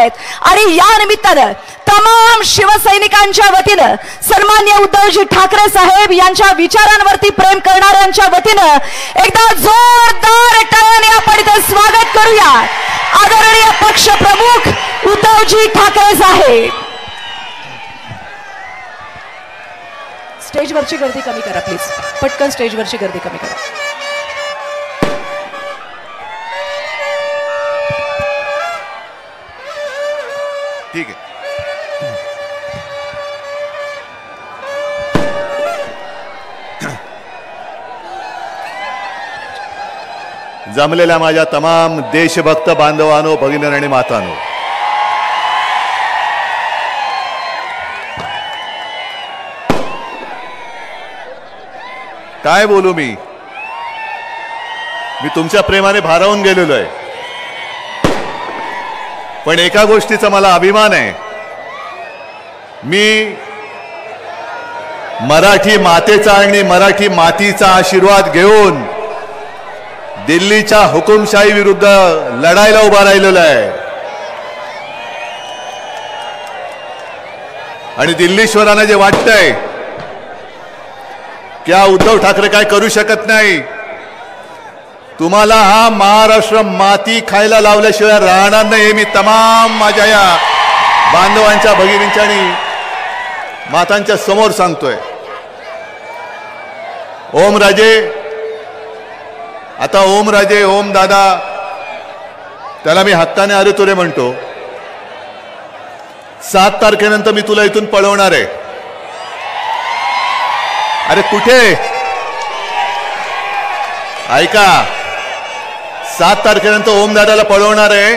आहेत. आणि या निमित्तानं तमाम शिवसैनिकांच्या वतीनं सन्माननीय उद्धवजी ठाकरे साहेब यांच्या विचारांवरती प्रेम करणाऱ्यांच्या वतीनं एकदा जोरदार टाळ्यांनी आपण इथे स्वागत करूया आदरणीय पक्ष प्रमुख उद्धवजी ठाकरे साहेब. स्टेजवरची गर्दी कमी करा प्लीज, पटकन स्टेजवरची गर्दी कमी करा. ठीक आहे. जमलेल्या माझ्या तमाम देशभक्त बांधवांनो, भगिनी आणि मातांनो, काय बोलू मी तुमच्या प्रेमाने भारावून गेलेलो आहे. पण एका गोष्टीचा मला अभिमान आहे, मी मराठी मातेचा आणि मराठी मातीचा आशीर्वाद घेऊन दिल्लीच्या हुकुमशाही विरुद्ध लढायला उभा राहिलेला आहे. आणि दिल्लीश्वरांना जे वाटतंय की उद्धव ठाकरे काय करू शकत नाही, तुम्हाला हा महाराष्ट्र माती खायला लावल्याशिवाय राहणार नाही, हे मी तमाम माझ्या या बांधवांच्या, भगिनींच्या आणि मातांच्या समोर सांगतोय. ओमराजे, आता ओमराजे, ओम दादा, त्याला मी हक्काने अरे तुरे म्हणतो. 7 तारखेनंतर मी तुला इथून पळवणार आहे. अरे कुठे, ऐका, 7 तारखेनंतर ओमदादाला पळवणार आहे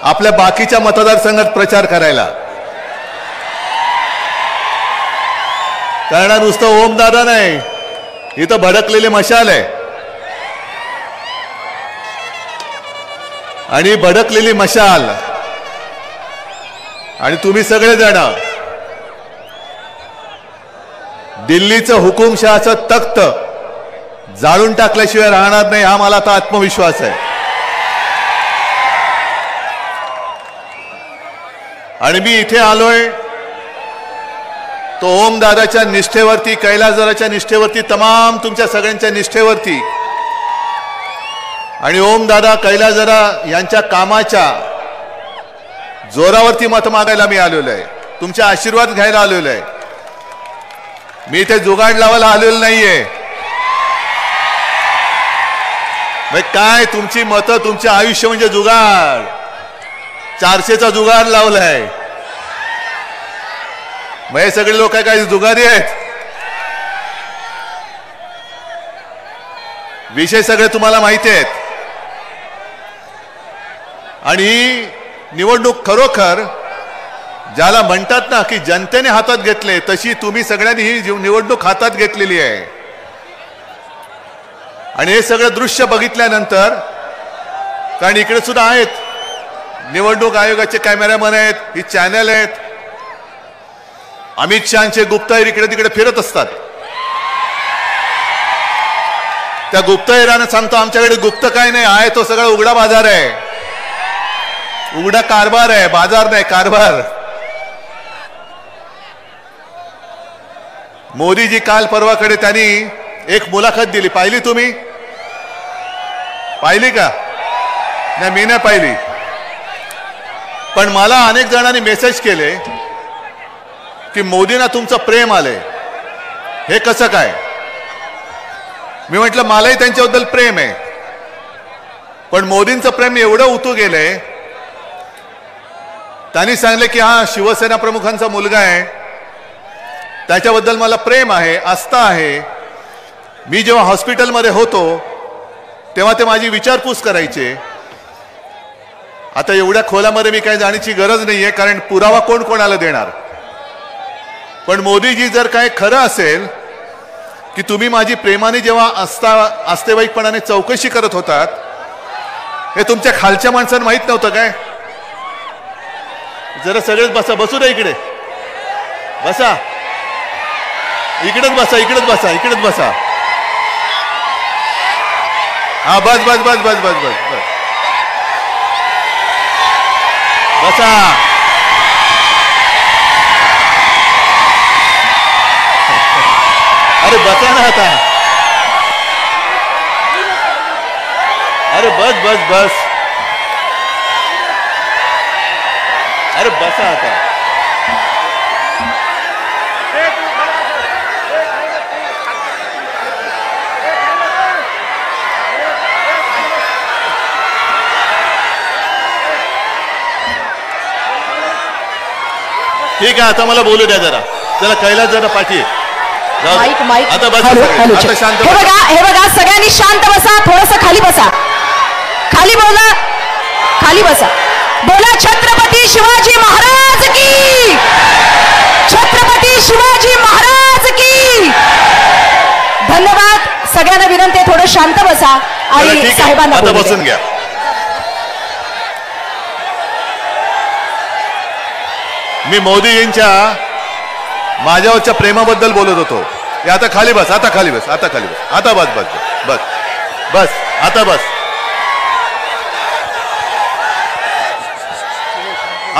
आपल्या बाकीच्या मतदारसंघात प्रचार करायला. कारण नुसतं ओमदादा नाही, इथं भडकलेली मशाल आहे. आणि भडकलेली मशाल आणि तुम्ही सगळेजण दिल्लीचं हुकुमशहाचं तख्त जाळून टाकल्याशिवाय राहणार नाही, हा मला आता आत्मविश्वास आहे. आणि मी इथे आलोय तो ओमदादाच्या निष्ठेवरती, कैलासदादाच्या निष्ठेवरती, तमाम तुमच्या सगळ्यांच्या निष्ठेवरती आणि ओमदादा, कैलासदादा यांच्या कामाच्या जोरावरती मत मागायला मी आलेलो आहे, तुमचे आशीर्वाद घ्यायला आलेलो आहे. मी इथे जुगाड लावायला आलेलो नाहीये. काय तुमची मतं, तुमचे आयुष्य म्हणजे जुगाड, 400चा जुगाड लावलाय. मग हे सगळे लोक काय जुगारी आहेत? विषय सगळे तुम्हाला माहिती आहेत. आणि ही निवडणूक खरोखर ज्याला म्हणतात ना की जनतेने हातात घेतले, तशी तुम्ही सगळ्यांनी ही निवडणूक हातात घेतलेली आहे. आणि हे सगळं दृश्य बघितल्यानंतर, कारण इकडे सुद्धा आहेत निवडणूक आयोगाचे कॅमेरामन आहेत, ही चॅनल आहेत, अमित शहाचे गुप्तहेर इकडे तिकडे फिरत असतात. त्या गुप्तहेरांना सांगतो आमच्याकडे गुप्त काय नाही आहे, तो सगळा उघडा बाजार आहे, उघडा कारभार आहे, बाजार नाही कारभार. मोदीजी काल परवाकडे त्यांनी एक मुलाखत दिली, पाहिली तुम्ही? पाहिली का? नाही, मी नाही पाहिली. पण मला अनेक जणांनी मेसेज केले की मोदींना तुमचं प्रेम आलंय, हे कसं काय? मी म्हटलं मलाही त्यांच्याबद्दल प्रेम आहे, पण मोदींचं प्रेम एवढं उतू गेलंय. त्यांनी सांगले की हा शिवसेना प्रमुखांचा मुलगा आहे, त्याच्याबद्दल मला प्रेम आहे, आस्था आहे. मी जेव्हा हॉस्पिटलमध्ये होतो तेव्हा ते माझी विचारपूस करायचे. आता एवढ्या खोलामध्ये मी काही जाण्याची गरज नाहीये, कारण पुरावा कोण कोणाला देणार. पण मोदीजी जर काय खरं असेल की तुम्ही माझी प्रेमाने जेव्हा आस्थेवाईकपणाने चौकशी करत होतात, हे तुमच्या खालच्या माणसांना माहित नव्हतं काय? जरा सगळेच बसा, बसू द्या, इकडे बसा, इकडेच बसा, इकडेच बसा, इकडेच बसा. हा बस बस बस बस बस बस बस. बसा. अरे बसा ना आता. अरे बस बस बस. अरे बसा आता. ठीक आहे, आता मला बोलू द्या जरा. चला कैलास जरा पाठी. Mike mike. आता बस. आता शांत. हे बघा सगळ्यांनी शांत बसा. थोडस खाली बसा. खाली बोला. खाली बसा. बोला छत्रपती शिवाजी महाराज की. छत्रपती शिवाजी महाराज की. धन्यवाद. सगळ्यांना विनंती आहे थोडं शांत बसा आणि साहेबांना आता बसून घ्या. मी मोदीजींच्या माझ्यावरच्या प्रेमाबद्दल बोलत होतो. आता खाली बस. आता खाली बस. आता खाली बस. आता बस बस बस बस. आता बस.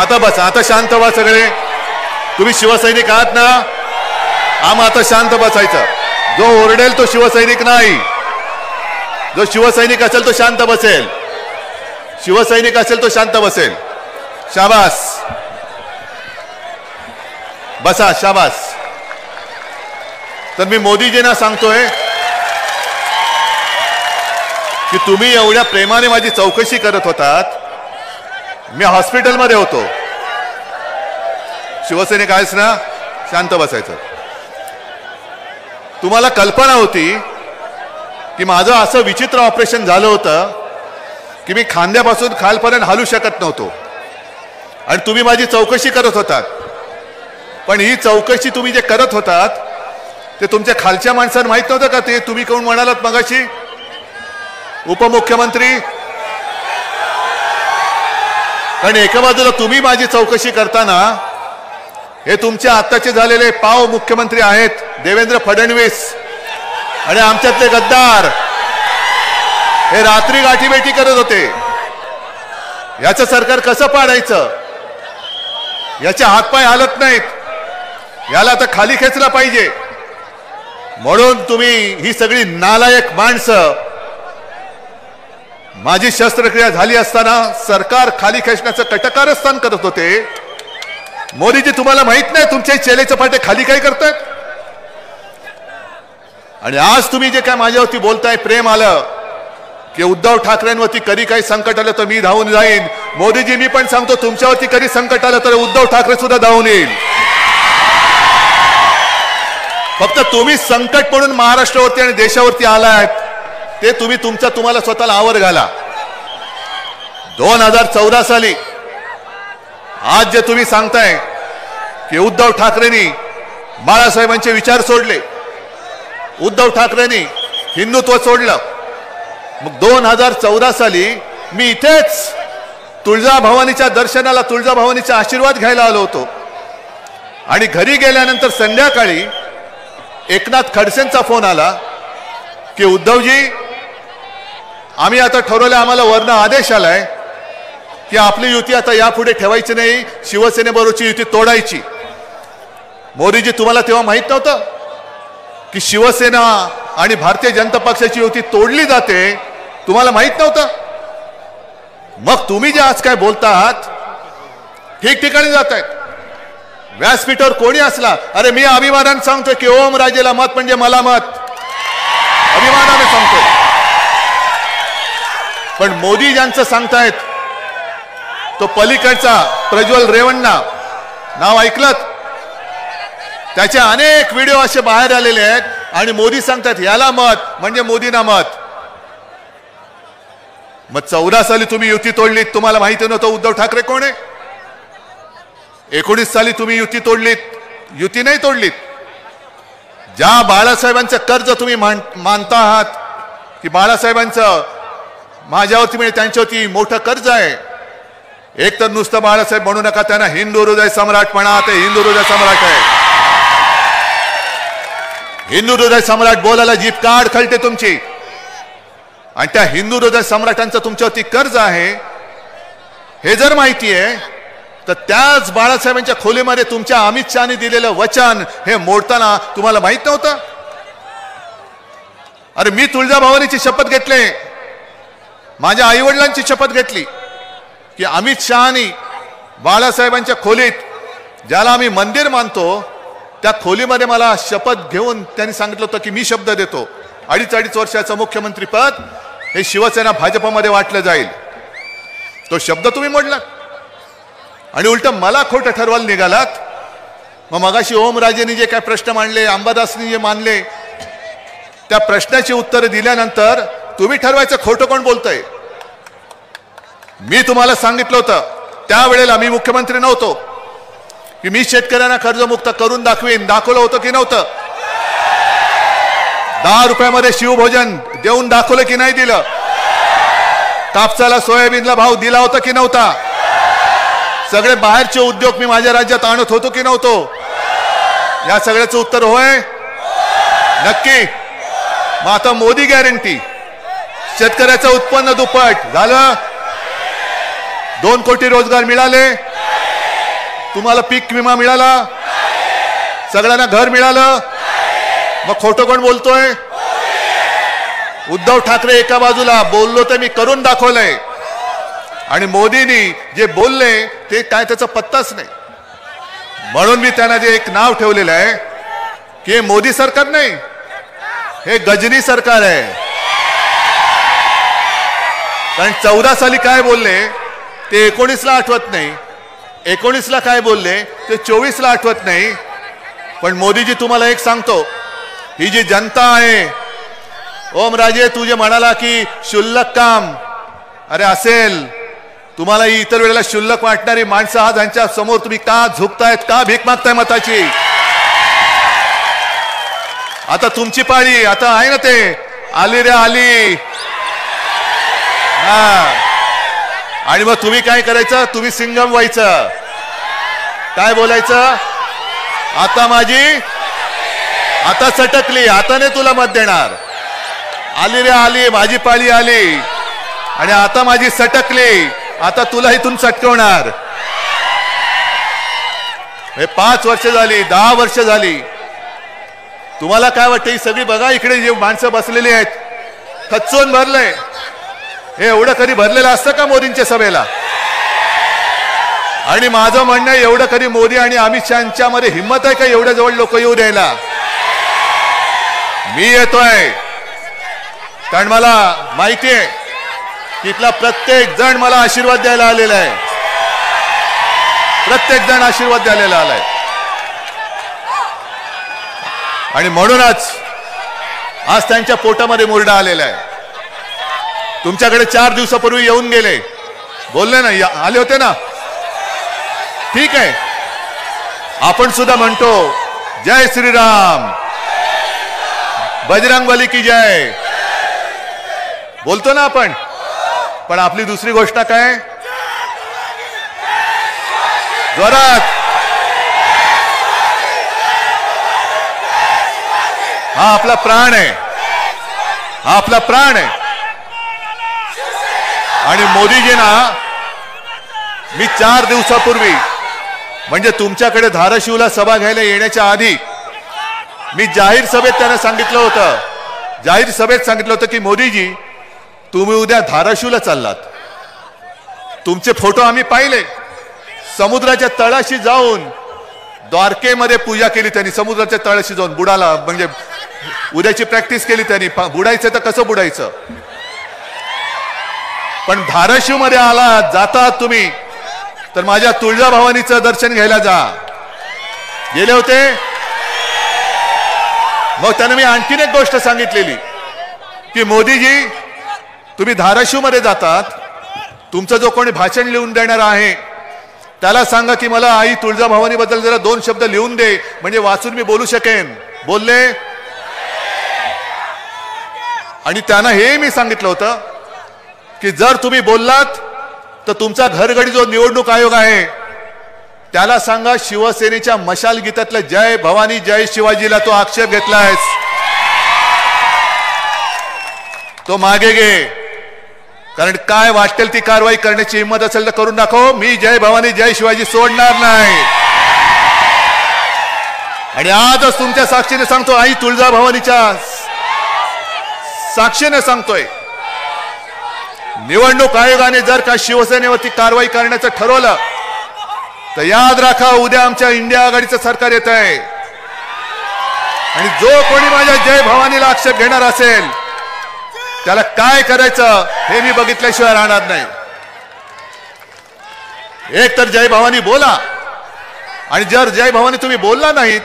आता बस. आता शांत व्हा सगळे. तुम्ही शिवसैनिक आहात ना. आता शांत बसायचं. जो ओरडेल तो शिवसैनिक नाही. जो शिवसैनिक असेल तो शांत बसेल. शिवसैनिक असेल तो शांत बसेल. शाबास. बसा. शाबास. तर मी मोदीजींना सांगतोय की तुम्ही एवढ्या प्रेमाने माझी चौकशी करत होतात. मी हॉस्पिटलमध्ये होतो. शिवसैनिक आहेस ना. शांत बसायचं. तुम्हाला कल्पना होती की माझं असं विचित्र ऑपरेशन झालं होतं की मी खांद्यापासून खालपर्यंत हलू शकत नव्हतो आणि तुम्ही माझी चौकशी करत होतात. पण ही चौकशी तुम्ही जे करत होतात ते तुमच्या खालच्या माणसांना माहित नव्हतं का. ते तुम्ही कोण म्हणालात मगाशी. उपमुख्यमंत्री. कारण एका बाजूला तुम्ही माझी चौकशी करताना हे तुमचे आत्ताचे झालेले पाव मुख्यमंत्री आहेत देवेंद्र फडणवीस आणि आमच्यातले गद्दार हे रात्री गाठीभेटी करत होते. याचं सरकार कसं पाडायचं. याचे हातपाय हालत नाहीत. याला आता खाली खेचला पाहिजे. म्हणून तुम्ही ही सगळी नालायक माणसं माझी शस्त्रक्रिया झाली असताना सरकार खाली खेचण्याचं कटकारस्थान करत होते. मोदीजी तुम्हाला माहित नाही तुमच्या चेलेचे पाटे खाली काय करतात. आणि आज तुम्ही जे काय माझ्यावरती बोलताय प्रेम आलं की उद्धव ठाकरेंवरती कधी काही संकट आलं तर मी धावून जाईन. मोदीजी मी पण सांगतो तुमच्यावरती कधी संकट आलं तर उद्धव ठाकरे सुद्धा धावून येईल. फक्त तुम्ही संकट म्हणून महाराष्ट्रावरती आणि देशावरती आलात ते तुम्ही तुम्हाला स्वतःला आवर घाला. 2014 साली आज जे तुम्ही सांगताय की उद्धव ठाकरेंनी बाळासाहेबांचे विचार सोडले. उद्धव ठाकरेंनी हिंदुत्व सोडलं. मग 2014 साली मी इथेच तुळजाभवानीच्या दर्शनाला तुळजाभवानीचा आशीर्वाद घ्यायला आलो होतो आणि घरी गेल्यानंतर संध्याकाळी एकनाथ खडसेंचा फोन आला की उद्धवजी आम्ही आता ठरवलं आम्हाला वरनं आदेश आलाय की आपली युती आता यापुढे ठेवायची नाही. शिवसेनेबरोबरची युती तोडायची. मोदीजी तुम्हाला तेव्हा माहित नव्हतं की शिवसेना आणि भारतीय जनता पक्षाची युती तोडली जाते. तुम्हाला माहित नव्हतं. मग तुम्ही जे आज काय बोलता आहात ठिकठिकाणी जात आहेत. व्यासपीठावर कोणी असला अरे मी अभिमानाने सांगतोय की ओम राजेला मत म्हणजे मला मत. अभिमानाने सांगतोय. पण मोदी ज्यांचं सांगतायत तो पलीकडचा प्रज्वल रेवण्णा नाव ऐकलत. त्याचे अनेक व्हिडिओ असे बाहेर आलेले आहेत आणि मोदी सांगतात याला मत म्हणजे मोदींना मत. मग 14 साली तुम्ही युती तोडलीत. तुम्हाला माहिती नव्हतं उद्धव ठाकरे कोण आहे. 19 साली तुम्ही युती तोडलीत. युती नाही तोडलीत. ज्या बाळासाहेबांचं कर्ज तुम्ही मानता आहात की बाळासाहेबांचं माझ्यावरती म्हणजे त्यांच्यावरती मोठं कर्ज आहे. एक तर नुसतं बाळासाहेब म्हणू नका. त्यांना हिंदू हृदय सम्राट म्हणा. ते हिंदू हृदय सम्राट आहे. हिंदू हृदय सम्राट बोलायला जीभ काढ खलते तुमची. आणि त्या हिंदू हृदय सम्राटांचं तुमच्यावरती कर्ज आहे हे जर माहिती आहे तर त्याच बाळासाहेबांच्या खोलीमध्ये तुमच्या अमित शहानी दिलेलं वचन हे मोडताना तुम्हाला माहित नव्हतं? अरे मी तुळजाभवानीची शपथ घेतली, माझ्या आईवडिलांची शपथ घेतली की अमित शहानी बाळासाहेबांच्या खोलीत, ज्याला आम्ही मंदिर मानतो, त्या खोलीमध्ये मला शपथ घेऊन त्यांनी सांगितलं होतं की मी शब्द देतो 2.5 वर्षाचं मुख्यमंत्री पद हे शिवसेना भाजपमध्ये वाटलं जाईल. तो शब्द तुम्ही मोडलात आणि उलट मला खोटं ठरवायला निघालात. मग मगाशी ओमराजेंनी जे काय प्रश्न मांडले, अंबादासनी जे मानले, त्या प्रश्नाची उत्तरं दिल्यानंतर तुम्ही ठरवायचं खोटं कोण बोलतंय. मी तुम्हाला सांगितलं होतं त्यावेळेला, मी मुख्यमंत्री नव्हतो, की मी शेतकऱ्यांना कर्जमुक्त करून दाखवीन. दाखवलं होतं की नव्हतं? 10 रुपयामध्ये शिवभोजन देऊन दाखवलं की नाही दिलं? कापसाला सोयाबीनला भाव दिला होता की नव्हता? सगळे बाहेरचे उद्योग मी माझ्या राज्यात आणत होतो की नव्हतो? या सगळ्याचं उत्तर होय, नक्की. मग आता मोदी गॅरंटी, शेतकऱ्याचं उत्पन्न दुप्पट झालं, 2 कोटी रोजगार मिळाले, तुम्हाला पीक विमा मिळाला, सगळ्यांना घर मिळालं. मग खोटं कोण बोलतोय? उद्धव ठाकरे एका बाजूला, बोललो तर मी करून दाखवलंय, आणि मोदींनी जे बोलले ते काय त्याचा पत्ताच नाही. म्हणून मी त्यांना जे एक नाव ठेवलेलं आहे की हे मोदी सरकार नाही, हे गजनी सरकार आहे. कारण 14 साली काय बोलले ते 19ला आठवत नाही, 19ला काय बोलले ते 24ला आठवत नाही. पण मोदीजी, तुम्हाला एक सांगतो, ही जी जनता आहे, ओमराजे तू जे म्हणाला की शुल्लक काम, अरे असेल, तुम्हाला ही इतर वेळेला शुल्लक वाटणारी माणसं आज यांच्या समोर तुम्ही का झुकतायत, का भीक मागताय मताची? आता तुमची पाळी, आता आहे ना ते आली रे आली. हा, आणि मग तुम्ही काय करायचं? तुम्ही सिंगम व्हायचं. काय बोलायचं? आता माझी, आता सटकली, आता नाही तुला मत देणार. आली रे आली, माझी पाळी आली, आणि आता माझी सटकली, आता तुला इथून सटकवणार. 5 वर्ष झाली, 10 वर्ष झाली. तुम्हाला काय वाटतं? ही सगळी बघा इकडे जे माणसं बसलेली आहेत, खच्चून भरलंय. हे एवढं कधी भरलेलं असतं का मोदींच्या सभेला? आणि माझं म्हणणं आहे, एवढं कधी मोदी आणि अमित शहाच्या मध्ये हिंमत आहे का एवढ्या जवळ लोक येऊ द्यायला? मी येतोय कारण मला माहिती आहे तिथला प्रत्येक जण मला आशीर्वाद द्यायला आलेला आहे. प्रत्येक जण आशीर्वाद द्यायला आलाय. आणि म्हणूनच आज त्यांच्या पोटामध्ये मुरडा आलेला आहे. तुमच्याकडे 4 दिवसापूर्वी येऊन गेले, बोलले ना, आले होते ना, ठीक आहे. आपण सुद्धा म्हणतो जय श्रीराम, बजरंगबली की जय, बोलतो ना आपण. पण आपली दुसरी गोष्ट काय? जोरात, हा आपला प्राण आहे, हा आपला प्राण आहे. आणि मोदीजींना मी 4 दिवसापूर्वी, म्हणजे तुमच्याकडे धाराशिवला सभा घ्यायला येण्याच्या आधी मी जाहीर सभेत त्यांना सांगितलं होतं, जाहीर सभेत सांगितलं होतं की मोदीजी, तुम्ही उद्या धाराशिवला चाललात. तुमचे फोटो आम्ही पाहिले. समुद्राच्या तळाशी जाऊन द्वारकेमध्ये पूजा केली त्यांनी. समुद्राच्या तळाशी जाऊन बुडाला, म्हणजे उद्याची प्रॅक्टिस केली त्यांनी. बुडायचं तर कसं बुडायचं. पण धाराशिव मध्ये आला जातात तुम्ही तर माझ्या तुळजाभवानीचं दर्शन घ्यायला जा. गेले होते. मग त्याने मी आणखीन एक गोष्ट सांगितलेली की मोदीजी, तुम्ही धाराशिव मध्ये जातात, तुमचं जो कोणी भाषण लिहून देणार आहे त्याला सांगा की मला आई तुळजाभवानी बद्दल जरा 2 शब्द लिहून दे, म्हणजे वाचून मी बोलू शकेन. बोलले. आणि त्यांना हे मी सांगितलं होतं की जर तुम्ही बोललात तर तुमचा घरगडी जो निवडणूक आयोग आहे त्याला सांगा शिवसेनेच्या मशाल गीतातलं जय भवानी जय शिवाजीला तो आक्षेप घेतलायस, तो मागे घे. कारण काय वाटेल ती कारवाई करण्याची हिंमत असेल तर करून दाखव. मी जय भवानी जय शिवाजी सोडणार नाही. आणि आजच तुमच्या साक्षीने सांगतो, आई तुळजाभवानीच्या साक्षीने सांगतोय, निवडणूक आयोगाने जर का शिवसेनेवरती कारवाई करण्याचं ठरवलं तर याद राखा, उद्या आमच्या इंडिया आघाडीचं सरकार येत आहे. आणि जो कोणी माझ्या जय भवानीला आक्षेप घेणार असेल त्याला काय करायचं हे मी बघितल्याशिवाय राहणार नाही. एक तर जय भवानी बोला, आणि जर जय भवानी तुम्ही बोलला नाहीत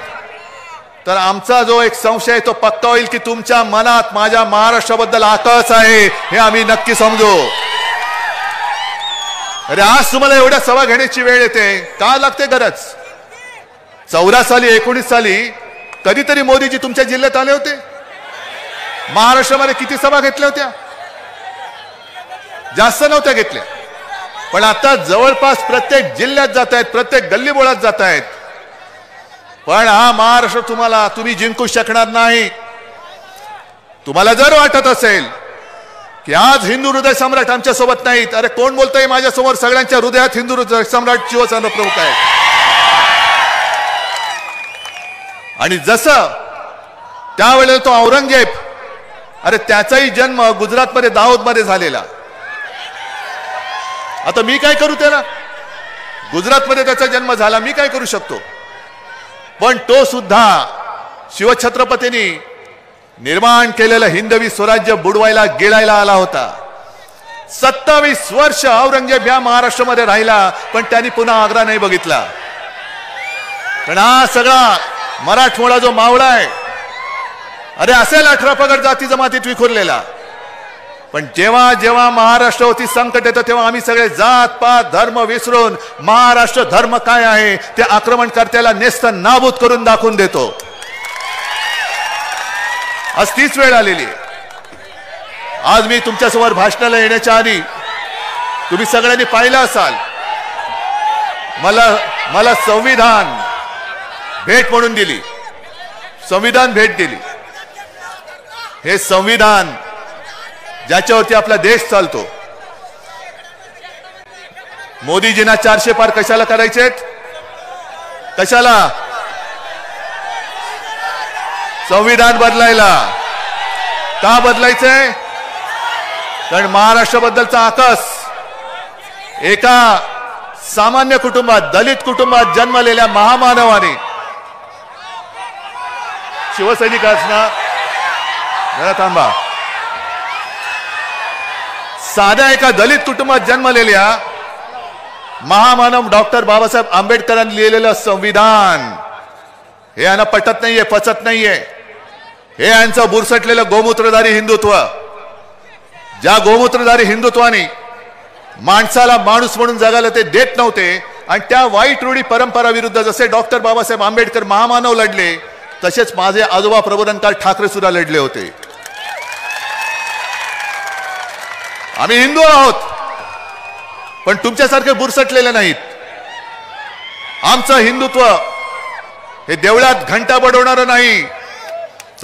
तर आमचा जो एक संशय आहे तो पक्का होईल की तुमच्या मनात माझ्या महाराष्ट्राबद्दल आकस आहे, हे आम्ही नक्की समजू. अरे आज तुम्हाला एवढ्या सभा घेण्याची वेळ येते, का लागते गरज? 14 साली 19 साली कधीतरी मोदीजी तुमच्या जिल्ह्यात आले होते? महाराष्ट्रामध्ये किती सभा घेतल्या होत्या? जास्त नव्हत्या घेतल्या. पण आता जवळपास प्रत्येक जिल्ह्यात जात आहेत, प्रत्येक गल्लीबोळात जात आहेत. पण हा महाराष्ट्र तुम्ही जिंकू शकणार नाही. तुम्हाला जर वाटत असेल की आज हिंदू हृदय सम्राट आमच्या सोबत नाहीत, अरे कोण बोलतंय माझ्या समोर? सगळ्यांच्या हृदयात हिंदू हृदय सम्राट शिवसेना प्रमुख आहेत. आणि जसं त्यावेळेला तो औरंगजेब, अरे त्याचाही जन्म गुजरातमध्ये दाहोदमध्ये झालेला. आता मी काय करू त्याला? गुजरातमध्ये त्याचा जन्म झाला, मी काय करू शकतो? पण तो सुद्धा शिवछत्रपतींनी निर्माण केलेलं हिंदवी स्वराज्य बुडवायला गिळायला आला होता. 27 वर्ष औरंगजेब या महाराष्ट्रामध्ये राहिला, पण त्यांनी पुन्हा आग्रा नाही बघितला. पण हा सगळा मराठमोळा जो मावळा आहे, अरे असेल 18 पगड जाती जमातीत विखुरलेला, पण जेव्हा जेव्हा महाराष्ट्रावरती संकट येतं तेव्हा आम्ही सगळे जात पात धर्म विसरून महाराष्ट्र धर्म काय आहे ते आक्रमणकर्त्याला नेस्त नाबूद करून दाखवून देतो. आज तीच वेळ आलेली आहे. आज मी तुमच्यासमोर भाषणाला येण्याच्या आधी तुम्ही सगळ्यांनी पाहिलं असाल, मला संविधान भेट म्हणून दिली, संविधान भेट दिली. हे संविधान ज्याच्यावरती आपला देश चालतो. मोदीजींना 400 पार कशाला करायचेत? कशाला? संविधान बदलायला. का बदलायचंय? कारण महाराष्ट्राबद्दलचा आकस एका सामान्य कुटुंबात, दलित कुटुंबात जन्मलेल्या महामानवाने, शिवसैनिकांना जरा थांबा, साध्या एका दलित कुटुंबात जन्मलेल्या महामानव डॉक्टर बाबासाहेब आंबेडकरांनी लिहिलेलं संविधान हे यांना पटत नाहीये, पचत नाहीये. हे यांचं बुरसटलेलं गोमूत्रधारी हिंदुत्व, ज्या गोमूत्रधारी हिंदुत्वाने माणसाला माणूस म्हणून जगायला ते देत नव्हते, आणि त्या वाईट रूढी परंपरा विरुद्ध जसे डॉक्टर बाबासाहेब आंबेडकर महामानव लढले, तसेच माझे आजोबा प्रबोधनकार ठाकरे सुद्धा लढले होते. आम्ही हिंदू आहोत, पण तुमच्यासारखे बुरसटलेले नाहीत. आमचं हिंदुत्व हे देवळात घंटा बडवणारं नाही,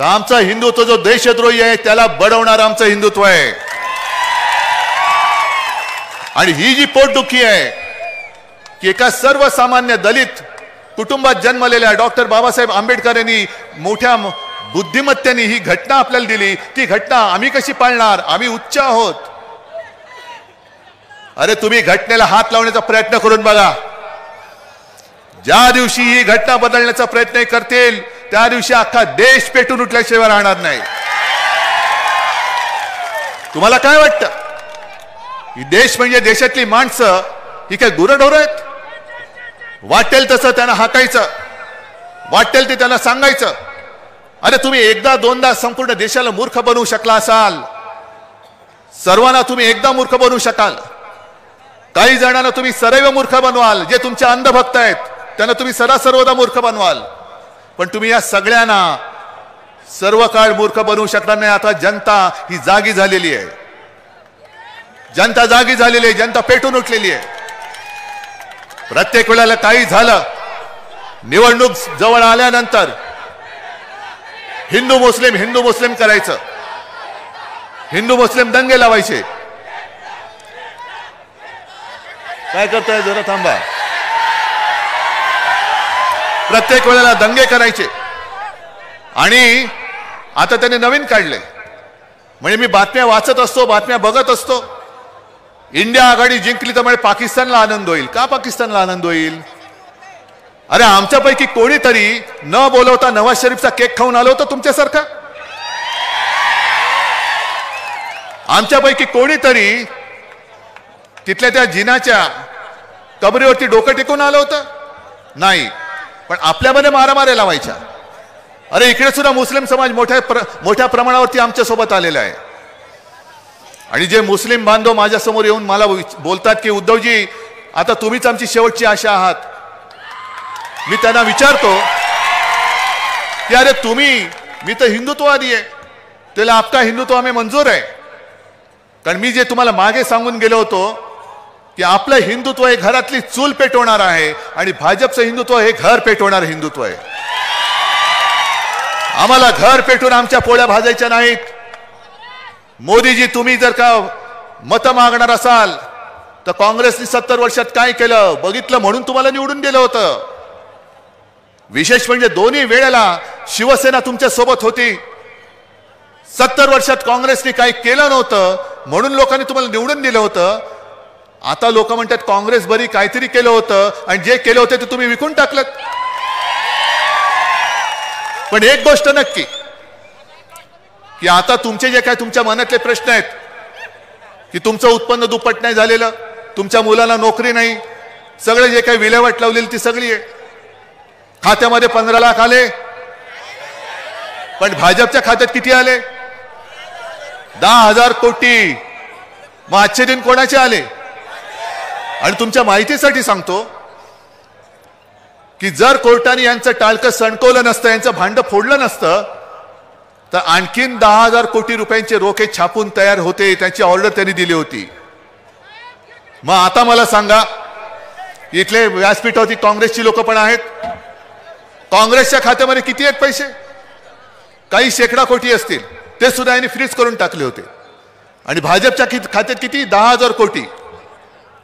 आमचं हिंदुत्व जो देशद्रोही आहे त्याला बडवणारं आमचं हिंदुत्व आहे. आणि ही जी पोटदुखी आहे की एका सर्वसामान्य दलित कुटुंबात जन्मलेल्या डॉक्टर बाबासाहेब आंबेडकर यांनी मोठ्या बुद्धिमत्तेने ही घटना आपल्याला दिली, ती घटना आम्ही कशी पाळणार? आम्ही उच्च आहोत. अरे तुम्ही घटनेला हात लावण्याचा प्रयत्न करून बघा. ज्या दिवशी ही घटना बदलण्याचा प्रयत्न करतील त्या दिवशी अख्खा देश पेटून उठल्याशिवाय राहणार नाही. तुम्हाला काय वाटतं? ही देश म्हणजे देशातली माणसं ही काय गुरंढोरं आहेत? वाटेल तसं त्यांना हाकायचं, वाटेल ते त्यांना सांगायचं. अरे तुम्ही एकदा दोनदा संपूर्ण देशाला मूर्ख बनवू शकला असाल, सर्वांना तुम्ही एकदा मूर्ख बनवू शकाल. काही जणांना तुम्ही सदैव मूर्ख बनवाल, जे तुमचे अंधभक्त आहेत त्यांना तुम्ही सर्वदा मूर्ख बनवाल. पण तुम्ही या सगळ्यांना सर्व काळ मूर्ख बनवू शकणार नाही. आता जनता ही जागी झालेली आहे, जनता जागी झालेली आहे, जनता पेटून उठलेली आहे. प्रत्येक वेळेला काही झालं, निवडणूक जवळ आल्यानंतर हिंदू मुस्लिम करायचं, हिंदू मुस्लिम दंगे लावायचे. काय करताय जरा थांबा. प्रत्येक वेळेला दंगे करायचे आणि आता त्याने नवीन काढले. म्हणजे मी बातम्या वाचत असतो, बातम्या बघत असतो. इंडिया आघाडी जिंकली तर म्हणजे पाकिस्तानला आनंद होईल. का पाकिस्तानला आनंद होईल? अरे आमच्यापैकी कोणीतरी न बोलवता नवाज शरीफचा केक खाऊन आलो होतं तुमच्यासारखा? आमच्यापैकी कोणीतरी तिथल्या त्या जिनाच्या कबरीवरती डोकं टेकून आलं होतं? नाही. पण आपल्यामध्ये मारामाऱ्या लावायच्या. अरे इकडे सुद्धा मुस्लिम समाज मोठ्या प्रमाणावरती आमच्या सोबत आलेला आहे. आणि जे मुस्लिम बांधव माझ्यासमोर येऊन मला बोलतात की उद्धवजी आता तुम्हीच आमची शेवटची आशा आहात. मी त्यांना विचारतो की अरे तुम्ही, मी तर हिंदुत्ववादी आहे, त्याला आपका हिंदुत्व हमें मंजूर आहे. कारण मी जे तुम्हाला मागे सांगून गेलो होतो की आपलं हिंदुत्व हे घरातली चूल पेटवणार आहे आणि भाजपचं हिंदुत्व हे घर पेटवणार हिंदुत्व आहे. आम्हाला घर पेटून आमच्या पोळ्या भाजायच्या नाहीत. मोदीजी तुम्ही जर का मतं मागणार असाल तर काँग्रेसने 70 वर्षात काय केलं बघितलं म्हणून तुम्हाला निवडून दिलं होतं. विशेष म्हणजे दोन्ही वेळेला शिवसेना तुमच्या सोबत होती. 70 वर्षात काँग्रेसने काही केलं नव्हतं म्हणून लोकांनी तुम्हाला निवडून दिलं होतं. आता लोक म्हणतात काँग्रेस बरी काहीतरी केलं होतं आणि जे केलं होतं ते तुम्ही विकून टाकलं. पण एक गोष्ट नक्की की आता तुमचे जे काय तुमच्या मनातले प्रश्न आहेत की तुमचं उत्पन्न दुप्पट नाही झालेलं, तुमच्या मुलाला नोकरी नाही, सगळे जे काही विल्हेवाट लावलेली ती सगळी आहे. खात्यामध्ये 15 लाख आले पण भाजपच्या खात्यात किती आले? 10,000 कोटी. मग आजचे दिन कोणाचे आले? आणि तुमच्या माहितीसाठी सांगतो की जर कोर्टाने यांचं टाळकं सणकवलं नसतं, यांचं भांड फोडलं नसतं तर आणखीन 10,000 कोटी रुपयांचे रोखे छापून तयार होते. त्याची ऑर्डर त्यांनी दिली होती. मग आता मला सांगा, इथले व्यासपीठावरती काँग्रेसची लोक पण आहेत. काँग्रेसच्या खात्यामध्ये किती आहेत पैसे? काही शेकडा कोटी असतील. ते सुद्धा यांनी फ्रीज करून टाकले होते. आणि भाजपच्या खात्यात किती? 10,000 कोटी.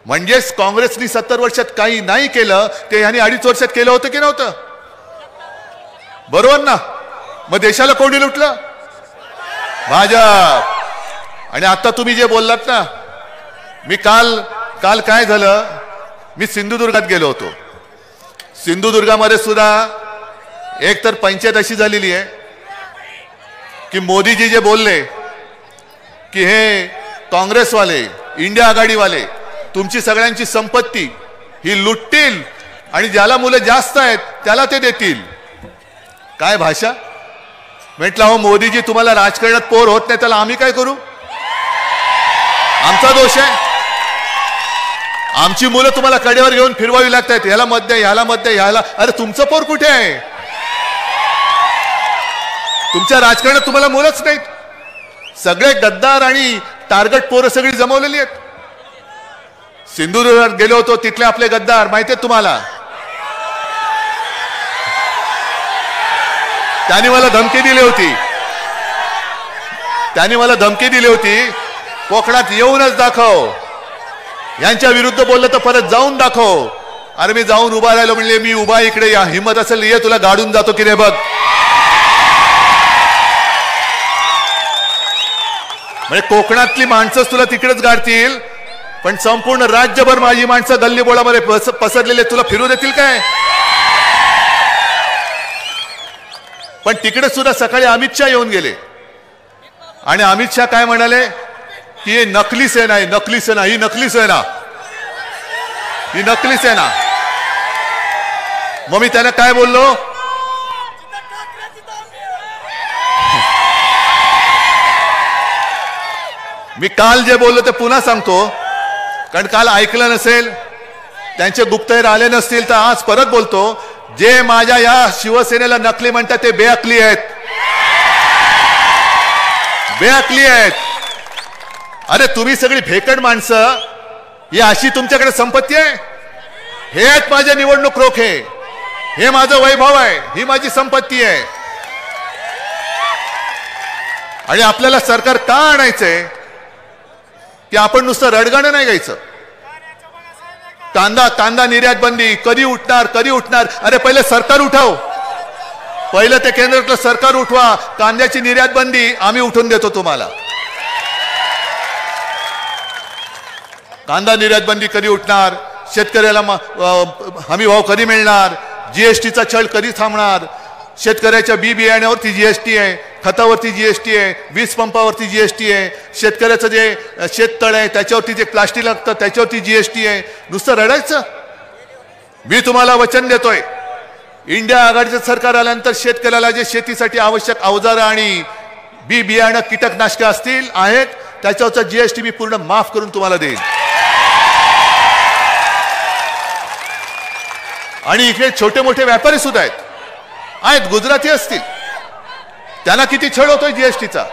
म्हणजेच काँग्रेसनी 70 वर्षात काही नाही केलं ते यांनी 2.5 वर्षात केलं होतं की नव्हतं? बरोबर ना? मग देशाला कोणी लुटलं? भाजप. आणि आता तुम्ही जे बोललात ना, मी काल काय झालं, मी सिंधुदुर्गात गेलो होतो. सिंधुदुर्गामध्ये सुद्धा एक तर पंचायत अशी झालेली आहे की मोदीजी जे बोलले की हे काँग्रेसवाले, इंडिया आघाडीवाले तुमची सगळ्यांची संपत्ती ही लुटतील आणि ज्याला मुलं जास्त आहेत त्याला ते देतील. काय भाषा? म्हटलं हो मोदीजी, तुम्हाला राजकारणात पोर होत नाही त्याला आम्ही काय करू? आमचा दोष आहे? आमची मुलं तुम्हाला कडेवर घेऊन फिरवावी लागतात, ह्याला मत द्या, ह्याला मत द्या, ह्याला. अरे तुमचं पोर कुठे आहे? तुमच्या राजकारणात तुम्हाला मुलंच नाहीत. सगळे गद्दार आणि टार्गेट पोरं सगळी जमवलेली आहेत. सिंधुदुर्गात गेलो होतो, तिथले आपले गद्दार माहिती आहेत तुम्हाला. त्यांनी मला धमकी दिली होती, कोकणात येऊनच दाखव, यांच्या विरुद्ध बोललं तर परत जाऊन दाखव. अरे मी जाऊन उभा राहिलो, म्हणले मी उभा इकडे, या हिम्मत असेल ये, तुला गाडून जातो की रे बघ. म्हणजे कोकणातली माणसंच तुला तिकडेच गाडतील पण संपूर्ण राज्यभर माझी माणसं गल्लीबोळामध्ये पसरलेले तुला फिरू देतील काय? पण तिकडे सुद्धा सकाळी अमित शाह येऊन गेले आणि अमित शाह काय म्हणाले की हे नकली सेना आहे, नकली सेना, ही नकली सेना, ही नकली सेना. मग मी त्यांना काय बोललो, मी काल जे बोललो ते पुन्हा सांगतो कारण काल ऐकलं नसेल, त्यांचे गुप्तहेर आले नसतील तर आज परत बोलतो. जे माझ्या या शिवसेनेला नकली म्हणतात ते बेअक्ली आहेत, बेअक्ली आहेत. अरे तुम्ही सगळी भेकड माणसं, ही अशी तुमच्याकडे संपत्ती आहे? हे आहेत माझे निवडणूक रोखे, हे माझं वैभव आहे, ही माझी संपत्ती आहे. आणि आपल्याला सरकार का आणायचंय की आपण नुसतं रडगाणं नाही गायचं. कांदा निर्यात बंदी कधी उठणार? अरे पहिले सरकार उठाव, पहिलं ते केंद्रातलं सरकार उठवा. कांद्याची निर्यात बंदी आम्ही उठून देतो तुम्हाला. कांदा निर्यात बंदी कधी उठणार? शेतकऱ्याला हमी भाव कधी मिळणार? जीएसटीचा छळ कधी थांबणार? शेतकऱ्याच्या बियाण्यावरती जीएसटी आहे, खतावरती जीएसटी आहे, वीज पंपावरती जीएसटी आहे, शेतकऱ्याचं जे शेततळ आहे त्याच्यावरती जे प्लास्टिक लागतं त्याच्यावरती जीएसटी आहे. नुसतं रडायचं? मी तुम्हाला वचन देतोय, इंडिया आघाडीचं सरकार आल्यानंतर शेतकऱ्याला जे शेतीसाठी आवश्यक अवजारं आणि बियाणं कीटकनाशके आहेत त्याच्यावरचा जीएसटी मी पूर्ण माफ करून तुम्हाला देईन. आणि इकडे छोटे मोठे व्यापारी सुद्धा आहेत, गुजराती असतील, त्यांना किती छळ होतोय जीएसटीचा.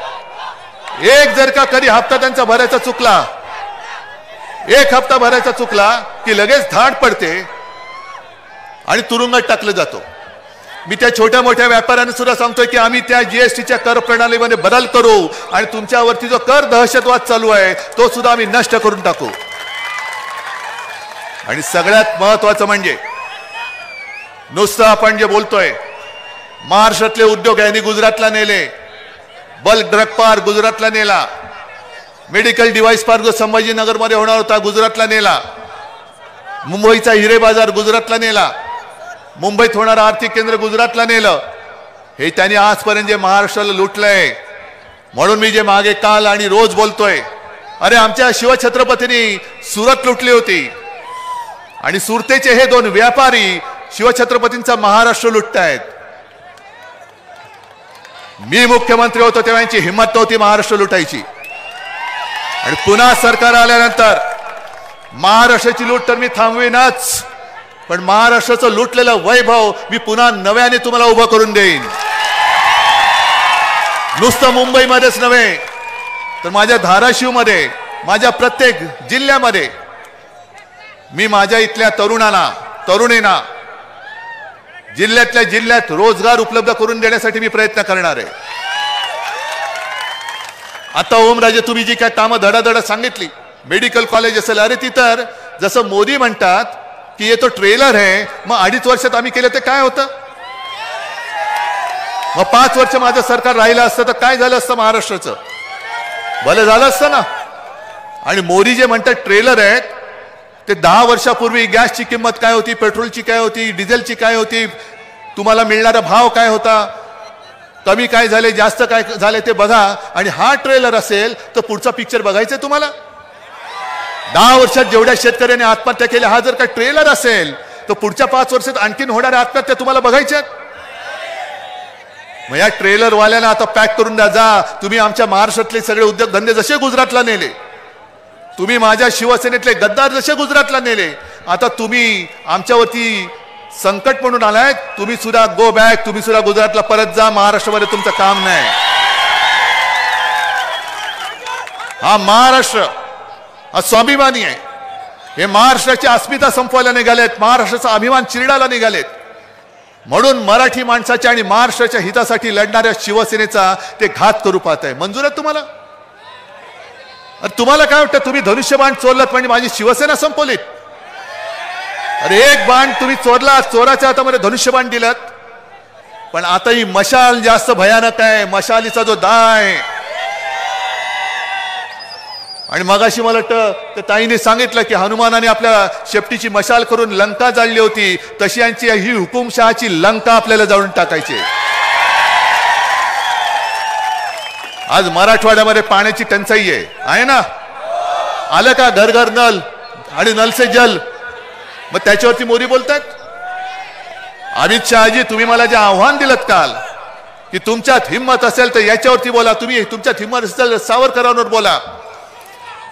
एक जर का कधी हप्ता त्यांचा भरायचा चुकला, एक हप्ता भरायचा चुकला की लगेच धाड पडते आणि तुरुंगात टाकलं जातो. मी त्या छोट्या मोठ्या व्यापाऱ्यांना सुद्धा सांगतोय की आम्ही त्या जीएसटीच्या कर प्रणालीमध्ये बदल करू आणि तुमच्यावरती जो कर दहशतवाद चालू आहे तो सुद्धा आम्ही नष्ट करून टाकू. आणि सगळ्यात महत्वाचं म्हणजे नुसतं आपण जे बोलतोय, महाराष्ट्रातले उद्योग यांनी गुजरातला नेले, बल्क ड्रग पार्क गुजरातला नेला, मेडिकल डिव्हाइस पार्क जो संभाजीनगरमध्ये होणार होता गुजरातला नेला, मुंबईचा हिरे बाजार गुजरातला नेला, मुंबईत होणारं आर्थिक केंद्र गुजरातला नेलं. हे त्यांनी आजपर्यंत जे महाराष्ट्राला लुटलंय. म्हणून मी जे मागे काल आणि रोज बोलतोय, अरे आमच्या शिवछत्रपतींनी सुरत लुटली होती आणि सुरतेचे हे दोन व्यापारी शिवछत्रपतींचा महाराष्ट्र लुटतायत. मी मुख्यमंत्री होतो तेव्हा यांची हिंमत नव्हती महाराष्ट्र लुटायची. आणि पुन्हा सरकार आल्यानंतर महाराष्ट्राची लूट तर मी थांबवीनच, पण महाराष्ट्राचं लुटलेलं वैभव मी पुन्हा नव्याने तुम्हाला उभं करून देईन. नुसतं मुंबईमध्येच नव्हे तर माझ्या धाराशिवमध्ये, माझ्या प्रत्येक जिल्ह्यामध्ये मी माझ्या इथल्या तरुणींना जिल्ह्यातल्या जिल्ह्यात रोजगार उपलब्ध करून देण्यासाठी मी प्रयत्न करणार आहे. आता ओमराजे तुम्ही जी काय कामं धडाधड सांगितली, मेडिकल कॉलेज असेल, अरे ती तर जसं मोदी म्हणतात की हे तो ट्रेलर आहे, मग 2.5 वर्षात आम्ही केलं ते काय होतं? मग 5 वर्ष माझं सरकार राहिलं असतं तर काय झालं असतं? महाराष्ट्राचं भलं झालं असतं ना. आणि मोदी जे म्हणतात ट्रेलर आहेत ते 10 वर्षापूर्वी गॅसची किंमत काय होती, पेट्रोलची काय होती, डिझेलची काय होती, तुम्हाला मिळणारा भाव काय होता, कमी काय झाले, जास्त काय झाले ते बघा. आणि हा ट्रेलर असेल तर पुढचा पिक्चर बघायचा तुम्हाला. 10 वर्षात जेवढ्या शेतकऱ्यांनी आत्महत्या केल्या, हा जर का ट्रेलर असेल तर पुढच्या 5 वर्षात आणखीन होणाऱ्या आत्महत्या तुम्हाला बघायच्यात. मग या ट्रेलरवाल्यांना आता पॅक करून द्या. जा तुम्ही आमच्या महाराष्ट्रातले सगळे उद्योगधंदे जसे गुजरातला नेले, तुम्ही माझ्या शिवसेनेतले गद्दार जसे गुजरातला नेले, आता तुम्ही आमच्यावरती संकट म्हणून आलाय. तुम्ही सुद्धा गो बॅक, तुम्ही सुद्धा गुजरातला परत जा. महाराष्ट्रामध्ये तुमचं काम नाही. हा महाराष्ट्र हा स्वाभिमानी आहे. हे महाराष्ट्राची अस्मिता संपवायला निघालेत, महाराष्ट्राचा अभिमान चिरडायला निघालेत. म्हणून मराठी माणसाच्या आणि महाराष्ट्राच्या हितासाठी लढणाऱ्या शिवसेनेचा ते घात करू पाहत आहे. मंजूर आहे तुम्हाला? तुम्हाला काय वाटतं, तुम्ही धनुष्यबाण चोरलात म्हणजे माझी शिवसेना संपवलीत? अरे एक बाण तुम्ही चोरला, चोराच्या हातामध्ये धनुष्यबाण दिलात. पण आता ही मशाल जास्त भयानक आहे, मशालीचा जो दाळ आहे. आणि मगाशी मला वाटतं त्या ताईने सांगितलं की हनुमानाने आपल्या शेपटीची मशाल करून लंका जाळली होती, तशी यांची ही हुकुमशहाची लंका आपल्याला जाळून टाकायची. आज मराठवाड्यामध्ये पाण्याची टंचाई आहे ना? आलं का घर घर नल आणि नल से जल? मग त्याच्यावरती मोदी बोलतात. अमित शहाजी तुम्ही मला जे आव्हान दिलं काल की तुमच्यात हिंमत असेल तर याच्यावरती बोला, तुम्ही तुमच्यात हिंमत असेल तर सावरकरांवर बोला,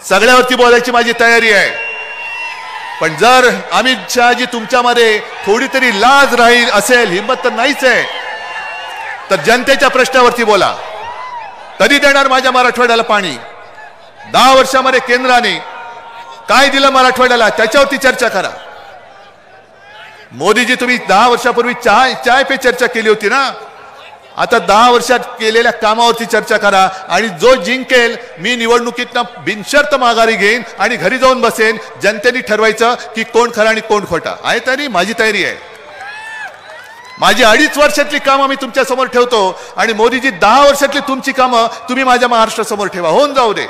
सगळ्यावरती बोलायची माझी तयारी आहे. पण जर अमित शहाजी तुमच्यामध्ये थोडी तरी लाज राहील असेल, हिंमत तर नाहीच आहे, तर जनतेच्या प्रश्नावरती बोला. कधी देणार माझ्या मराठवाड्याला पाणी? 10 वर्षामध्ये केंद्राने काय दिलं मराठवाड्याला त्याच्यावरती चर्चा करा. मोदीजी तुम्ही 10 वर्षापूर्वी चाय पे चर्चा केली होती ना, आता 10 वर्षात केलेल्या कामावरती चर्चा करा आणि जो जिंकेल मी निवडणुकीतनं बिनशर्त माघारी घेईन आणि घरी जाऊन बसेन. जनतेने ठरवायचं की कोण खरा आणि कोण खोटा आहे. तरी माझी तयारी आहे. माझी 2.5 वर्षातली कामं मी तुमच्या समोर ठेवतो आणि मोदीजी 10 वर्षातली तुमची कामं तुम्ही माझ्या महाराष्ट्रासमोर ठेवा. होऊन जाऊ दे.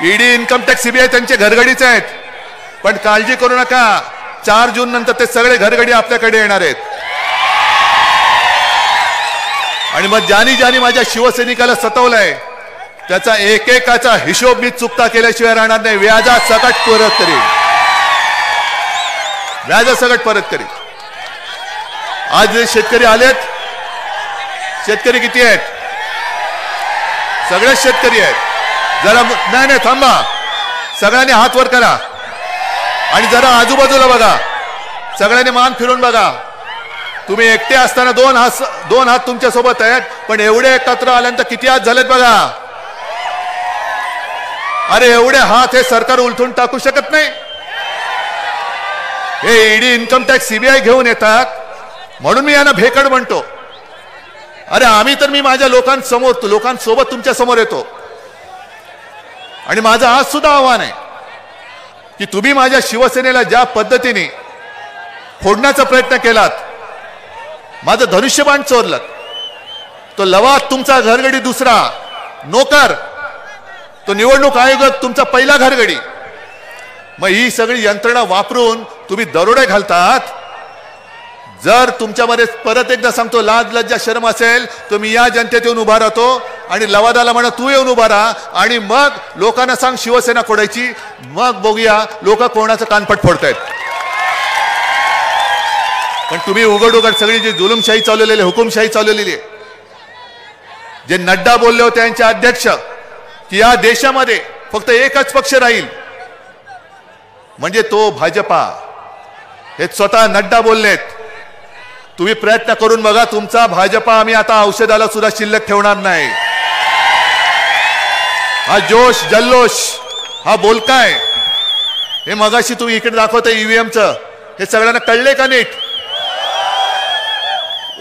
ईडी, इन्कम टॅक्स, सीबीआय त्यांचे घरगडीचे आहेत, पण काळजी करू नका. 4 जून नंतर ते सगळे घरगडी आपल्याकडे येणार आहेत. आणि मग ज्यानी माझ्या शिवसैनिकाला सतवलंय त्याचा एकेकाचा हिशोब मी चुकता केल्याशिवाय राहणार नाही. व्याजासकट परत करीन. व्याजासकट परत करीन. आज जे शेतकरी आलेत, शेतकरी किती आहेत? सगळेच शेतकरी आहेत. जरा नाही थांबा. सगळ्यांनी हात वर करा आणि जरा आजूबाजूला बघा. सगळ्यांनी मान फिरून बघा. तुम्ही एकटे असताना दोन हात तुमच्या सोबत आहेत, पण एवढे एकत्र आल्यानंतर किती हात झालेत बघा. अरे एवढे हात हे सरकार उलथून टाकू शकत नाही. हे ईडी, इन्कम टॅक्स, सीबीआय घेऊन येतात म्हणून मी यांना भेकड म्हणतो. अरे आम्ही तर मी माझ्या लोकांसोबत तुमच्या समोर येतो. आणि माझं आज सुद्धा आव्हान आहे की तुम्ही माझ्या शिवसेनेला ज्या पद्धतीने फोडण्याचा प्रयत्न केलात, माझं धनुष्यबाण चोरलं, तो लवाद तुमचा घरगडी दुसरा, नोकर तो निवडणूक आयोग तुमचा पहिला घरगडी. मग ही सगळी यंत्रणा वापरून तुम्ही दरोडे घालतात. जर तुमच्यामध्ये परत एकदा सांगतो लाज लज्जा शरम असेल तर मी या जनतेत येऊन उभा राहतो आणि लवादाला म्हणा तू येऊन उभा राहा आणि मग लोकांना सांग शिवसेना फोडायची. मग बघूया लोक कोणाचं कानपट फोडतायत. पण तुम्ही उघड सगळी जी जुलुमशाही चालवलेली, हुकुमशाही चालवलेली आहे, जे नड्डा बोलले होते त्यांचे अध्यक्ष की या देशामध्ये फक्त एकच पक्ष राहील म्हणजे तो भाजपा, हे स्वतः नड्डा बोललेत. तुम्ही प्रयत्न करून बघा तुमचा भाजपा आम्ही आता औषधाला सुद्धा शिल्लक ठेवणार नाही. हा जोश जल्लोष, हा बोलकाय, हे मगाशी तुम्ही इकडे दाखवता ईव्हीएमचं, हे सगळ्यांना कळले का नीट?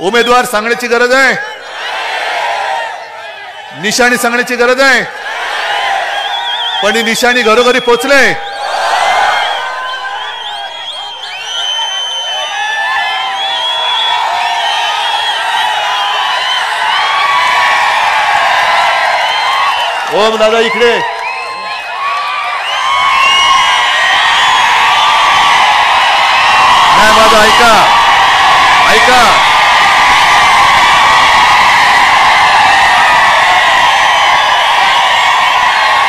उमेदवार सांगण्याची गरज आहे, निशाणी सांगण्याची गरज आहे, पण ही निशाणी घरोघरी पोचले. ओम दादा इकडे. नाही माझं ऐका ऐका.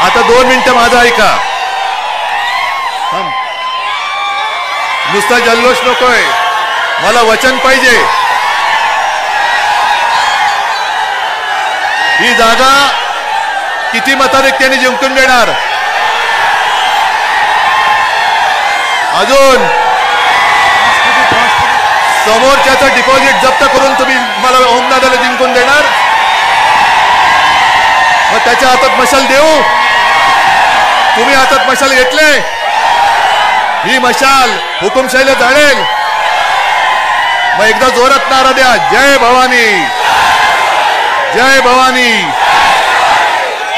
आता 2 मिनिटं माझं ऐका. नुसता जल्लोष नकोय, मला वचन पाहिजे. ही जागा किती मताधिक्याने जिंकून देणार? अजून समोरच्याचं डिपॉझिट जप्त करून तुम्ही मला ओमदादाला जिंकून देणार? मग त्याच्या हातात मशाल देऊ? तुम्ही हातात मशाल घेतले, ही मशाल हुकुमशाहीला जाळेल. मग एकदा जोरात नारा द्या, जय भवानी, जय भवानी.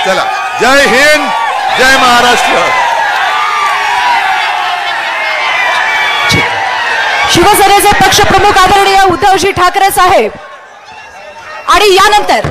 चला, जय हिंद, जय महाराष्ट्र. शिवसेनेचे पक्षप्रमुख आदरणीय उद्धवजी ठाकरे साहेब आणि यानंतर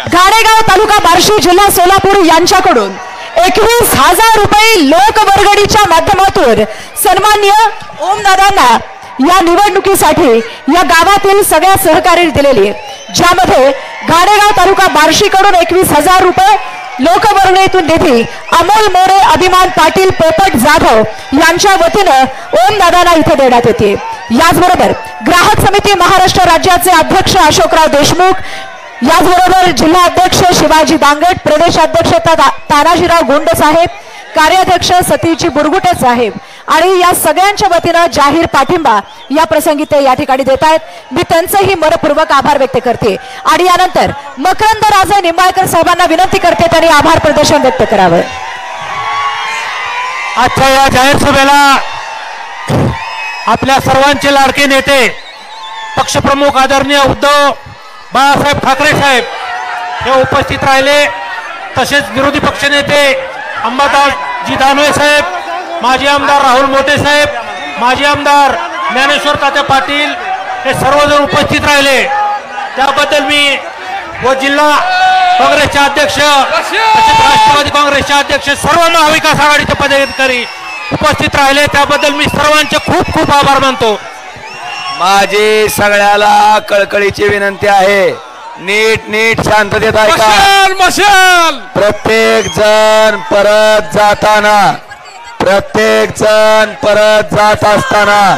घाणेगाव तालुका बार्शी जिल्हा सोलापूर यांच्याकडून 21,000 रुपये लोकवर्गणीच्या माध्यमातून सन्माननीय ओमदादांना या निवडणुकीसाठी या गावातील सगळ्या सहकार्य दिलेली आहे, ज्यामध्ये घाणेगाव तालुका बार्शी कडून 21,000 रुपये लोकवर्गणीतून निधी अमोल मोरे, अभिमान पाटील, पोपट जाधव यांच्या वतीनं ओमदादांना इथे देण्यात येते. याचबरोबर ग्राहक समिती महाराष्ट्र राज्याचे अध्यक्ष अशोकराव देशमुख, याचबरोबर जिल्हा अध्यक्ष शिवाजी दांगट, प्रदेशाध्यक्ष तानाजीराव गोंड साहेब, कार्याध्यक्ष सतीजी बुरगुटे साहेब आणि या सगळ्यांच्या वतीनं जाहीर पाठिंबा या प्रसंगी ते या ठिकाणी देत आहेत. मी त्यांचेही मनपूर्वक आभार व्यक्त करते. आणि यानंतर मकरंद राजे निंबाळकर साहेबांना विनंती करते त्यांनी आभार प्रदर्शन व्यक्त करावं. आजच्या या जाहीर सभेला आपल्या सर्वांचे लाडके नेते पक्षप्रमुख आदरणीय उद्धव बाळासाहेब ठाकरे साहेब हे उपस्थित राहिले, तसेच विरोधी पक्षनेते अंबादासजी दानवे साहेब, माजी आमदार राहुल मोठे साहेब, माजी आमदार ज्ञानेश्वर तात्या पाटील हे सर्वजण उपस्थित राहिले, त्याबद्दल मी व जिल्हा काँग्रेसचे अध्यक्ष तसेच राष्ट्रवादी काँग्रेसचे अध्यक्ष सर्व महाविकास आघाडीचे पदाधिकारी उपस्थित राहिले, त्याबद्दल मी सर्वांचे खूप खूप आभार मानतो. माझी सगळ्याला कळकळीची विनंती आहे, नीट नीट शांततेत ऐका. प्रत्येक जण परत जाताना, प्रत्येक जण परत जात असताना